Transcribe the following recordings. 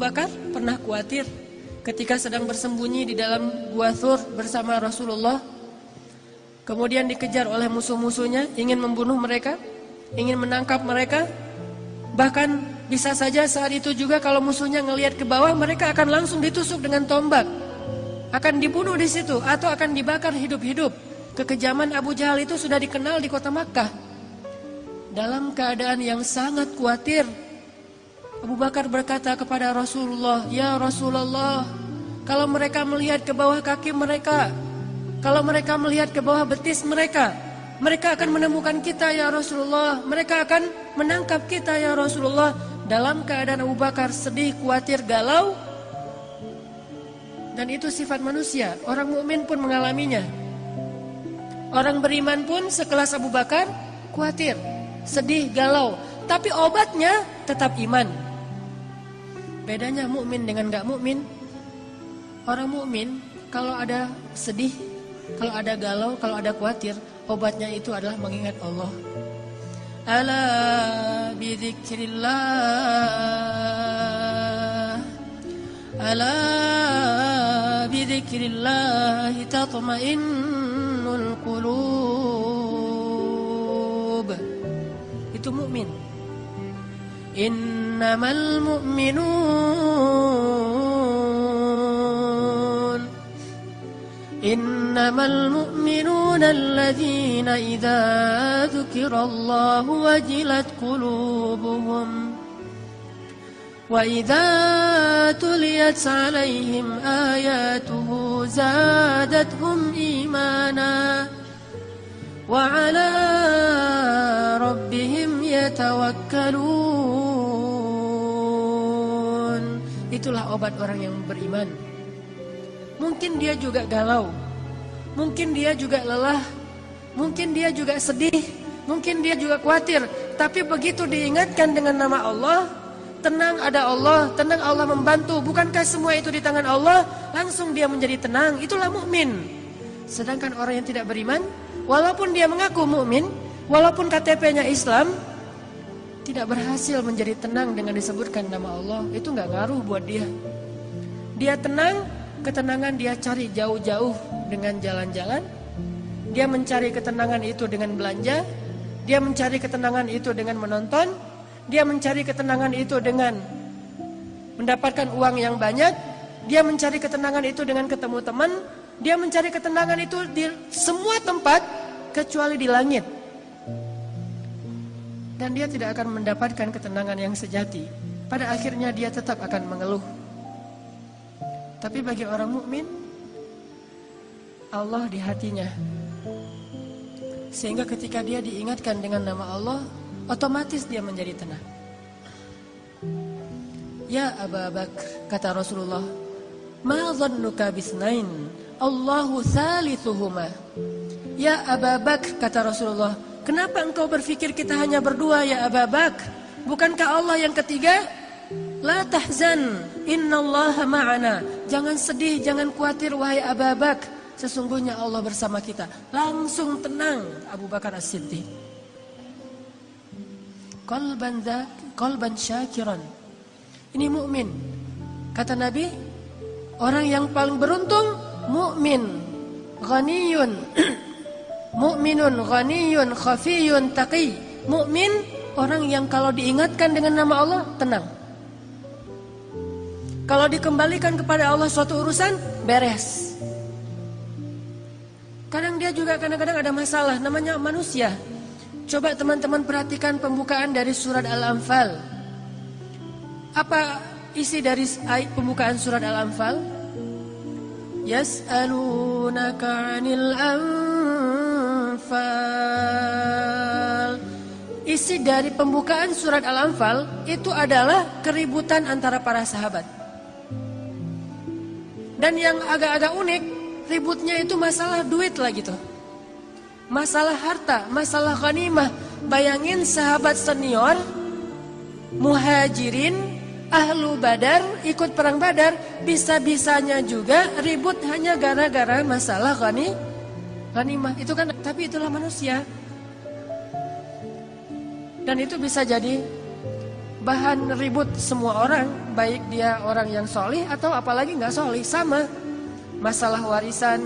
Bakar pernah khawatir ketika sedang bersembunyi di dalam Gua Thur bersama Rasulullah. Kemudian dikejar oleh musuh-musuhnya, ingin membunuh mereka, ingin menangkap mereka. Bahkan bisa saja saat itu juga kalau musuhnya ngelihat ke bawah, mereka akan langsung ditusuk dengan tombak, akan dibunuh di situ atau akan dibakar hidup-hidup. Kekejaman Abu Jahal itu sudah dikenal di kota Makkah. Dalam keadaan yang sangat khawatir, Abu Bakar berkata kepada Rasulullah, "Ya Rasulullah, kalau mereka melihat ke bawah kaki mereka, kalau mereka melihat ke bawah betis mereka, mereka akan menemukan kita ya Rasulullah. Mereka akan menangkap kita ya Rasulullah." Dalam keadaan Abu Bakar sedih, khawatir, galau. Dan itu sifat manusia. Orang mukmin pun mengalaminya. Orang beriman pun sekelas Abu Bakar khawatir, sedih, galau. Tapi obatnya tetap iman. Bedanya mukmin dengan gak mukmin. Orang mukmin kalau ada sedih, kalau ada galau, kalau ada khawatir, obatnya itu adalah mengingat Allah. Ala bidzikrillah, ala bidzikrillah tatma'innul qulub. Itu mukmin. Innamal mu'minun alladzina idza dzukirallahu wajilat qulubuhum wa idza tuliyat 'alaihim ayatuhu zadatuhum imana wa 'ala rabbihim yatawakkalun. Itulah obat orang yang beriman. Mungkin dia juga galau, mungkin dia juga lelah, mungkin dia juga sedih, mungkin dia juga khawatir. Tapi begitu diingatkan dengan nama Allah, tenang ada Allah, tenang Allah membantu. Bukankah semua itu di tangan Allah? Langsung dia menjadi tenang. Itulah mukmin. Sedangkan orang yang tidak beriman, walaupun dia mengaku mukmin, walaupun KTP-nya Islam, tidak berhasil menjadi tenang dengan disebutkan nama Allah. Itu gak ngaruh buat dia. Dia tenang, ketenangan dia cari jauh-jauh dengan jalan-jalan. Dia mencari ketenangan itu dengan belanja. Dia mencari ketenangan itu dengan menonton. Dia mencari ketenangan itu dengan mendapatkan uang yang banyak. Dia mencari ketenangan itu dengan ketemu teman. Dia mencari ketenangan itu di semua tempat kecuali di langit. Dan dia tidak akan mendapatkan ketenangan yang sejati. Pada akhirnya dia tetap akan mengeluh. Tapi bagi orang mukmin, Allah di hatinya. Sehingga ketika dia diingatkan dengan nama Allah, otomatis dia menjadi tenang. Ya Abu Bakar, kata Rasulullah, ma dhannuka bisnain, Allahu thalithuhuma. Ya Abu Bakar, kata Rasulullah, kenapa engkau berpikir kita hanya berdua ya Abu Bakar? Bukankah Allah yang ketiga? La tahzan, innallaha ma'ana. Jangan sedih, jangan khawatir wahai Abu Bakar. Sesungguhnya Allah bersama kita. Langsung tenang Abu Bakar As-Siddiq. Qalban syakiran. Ini mukmin. Kata Nabi, orang yang paling beruntung mukmin, ghaniyun, mukminun ghaniyun khafiyun taqi. Mukmin orang yang kalau diingatkan dengan nama Allah tenang. Kalau dikembalikan kepada Allah suatu urusan, beres. Kadang dia juga kadang-kadang ada masalah, namanya manusia. Coba teman-teman perhatikan pembukaan dari surat Al-Anfal. Apa isi dari pembukaan surat Al-Anfal? Yas'alunaka 'anil anfal. Isi dari pembukaan surat Al-Anfal itu adalah keributan antara para sahabat. Dan yang agak-agak unik, ributnya itu masalah duit lah gitu. Masalah harta, masalah ghanimah. Bayangin sahabat senior, muhajirin, ahlu badar, ikut perang badar, bisa-bisanya juga ribut hanya gara-gara masalah ghanimah. Itu kan, tapi itulah manusia. Dan itu bisa jadi bahan ribut semua orang, baik dia orang yang solih atau apalagi nggak solih, sama. Masalah warisan,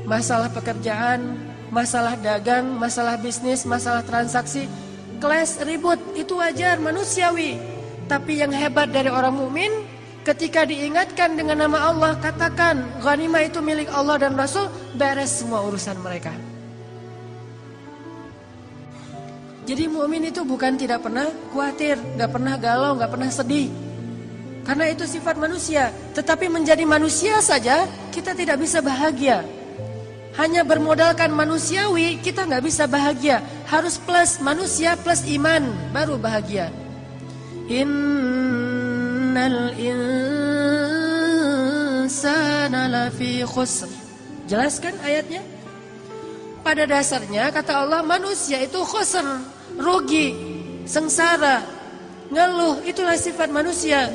masalah pekerjaan, masalah dagang, masalah bisnis, masalah transaksi, clash, ribut, itu wajar, manusiawi. Tapi yang hebat dari orang mukmin, ketika diingatkan dengan nama Allah, katakan ghanimah itu milik Allah dan Rasul, beres semua urusan mereka. Jadi mukmin itu bukan tidak pernah khawatir, gak pernah galau, gak pernah sedih. Karena itu sifat manusia. Tetapi menjadi manusia saja kita tidak bisa bahagia. Hanya bermodalkan manusiawi kita gak bisa bahagia. Harus plus manusia plus iman baru bahagia. Innal insana lafi khusr. Jelaskan ayatnya. Pada dasarnya kata Allah manusia itu khusr, rugi, sengsara, ngeluh, itulah sifat manusia.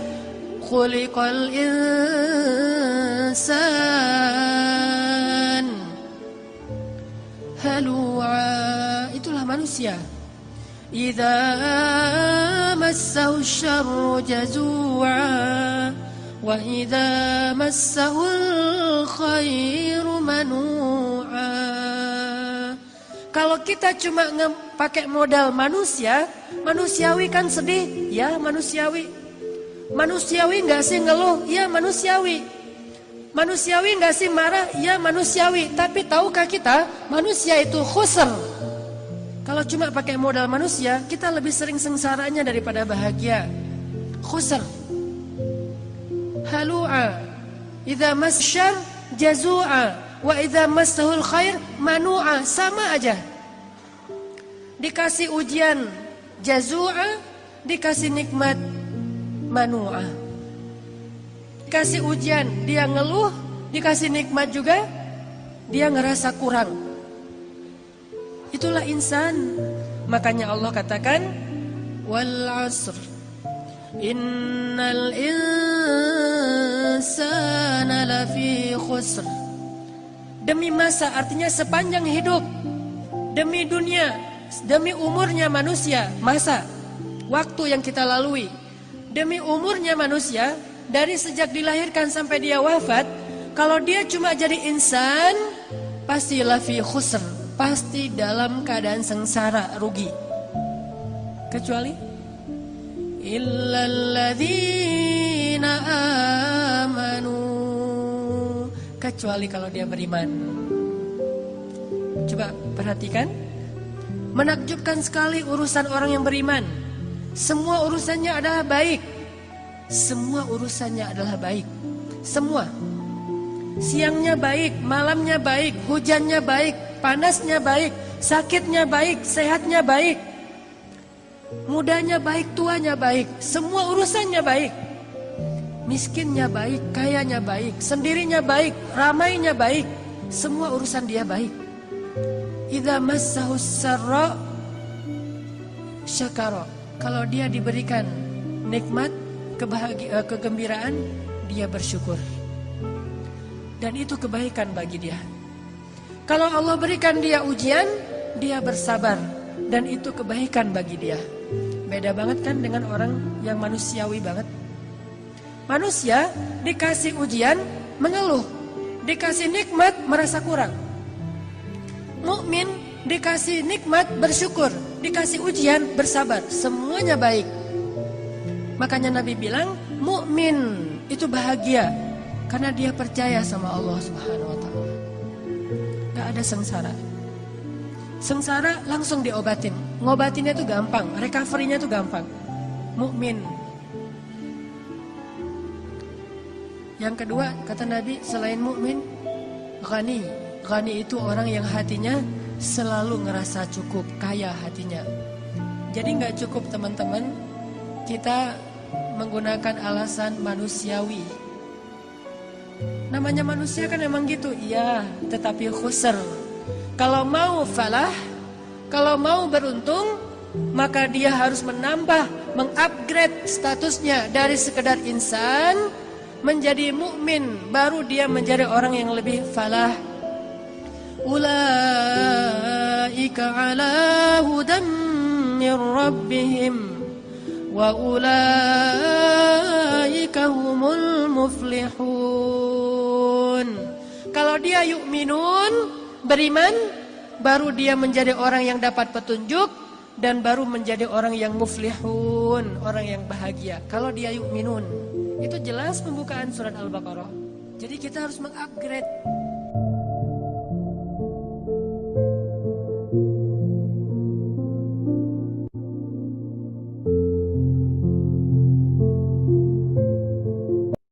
Khuliqal insan halu'a, itulah manusia. Idza massahu syarru jazu'a wa idza massahul khairu manu'a. Kalau kita cuma pakai modal manusia, manusiawi kan sedih, ya manusiawi. Manusiawi nggak sih ngeluh, ya manusiawi. Manusiawi nggak sih marah, ya manusiawi. Tapi tahukah kita, manusia itu khusr. Kalau cuma pakai modal manusia, kita lebih sering sengsaranya daripada bahagia. Khusr. Halu'a. Idza masyar jazu'a. Wa idza massahul khair manu'a, sama aja. Dikasih ujian jazu'a, dikasih nikmat manu'a. Dikasih ujian dia ngeluh, dikasih nikmat juga dia ngerasa kurang. Itulah insan. Makanya Allah katakan wal 'asr innal insana lafi khusr. Demi masa artinya sepanjang hidup, demi dunia, demi umurnya manusia, masa, waktu yang kita lalui, demi umurnya manusia, dari sejak dilahirkan sampai dia wafat, kalau dia cuma jadi insan, pasti lafi khusr, pasti dalam keadaan sengsara, rugi. Kecuali illalladzina amanu, kecuali kalau dia beriman. Coba perhatikan, menakjubkan sekali urusan orang yang beriman. Semua urusannya adalah baik. Semua urusannya adalah baik. Semua. Siangnya baik, malamnya baik, hujannya baik, panasnya baik, sakitnya baik, sehatnya baik, mudanya baik, tuanya baik. Semua urusannya baik. Miskinnya baik, kayanya baik, sendirinya baik, ramainya baik. Semua urusan dia baik. Idza massahus sarra syakara. Kalau dia diberikan nikmat, kegembiraan, dia bersyukur. Dan itu kebaikan bagi dia. Kalau Allah berikan dia ujian, dia bersabar. Dan itu kebaikan bagi dia. Beda banget kan dengan orang yang manusiawi banget. Manusia dikasih ujian mengeluh, dikasih nikmat merasa kurang. Mukmin dikasih nikmat bersyukur, dikasih ujian bersabar, semuanya baik. Makanya Nabi bilang mukmin itu bahagia karena dia percaya sama Allah Subhanahu wa taala. Gak ada sengsara. Sengsara langsung diobatin. Ngobatinnya itu gampang, recovery-nya itu gampang. Mukmin. Yang kedua, kata Nabi, selain mukmin, ghani. Ghani itu orang yang hatinya selalu ngerasa cukup, kaya hatinya. Jadi nggak cukup teman-teman, kita menggunakan alasan manusiawi. Namanya manusia kan emang gitu, iya, tetapi khusr. Kalau mau falah, kalau mau beruntung, maka dia harus menambah, mengupgrade statusnya dari sekedar insan menjadi mukmin, baru dia menjadi orang yang lebih falah. Ulaika ala hudam min rabbihim wa ulaika humul muflihun. Kalau dia yu'minun, beriman, baru dia menjadi orang yang dapat petunjuk dan baru menjadi orang yang muflihun, orang yang bahagia. Kalau dia yu'minun, itu jelas pembukaan surat Al-Baqarah. Jadi kita harus mengupgrade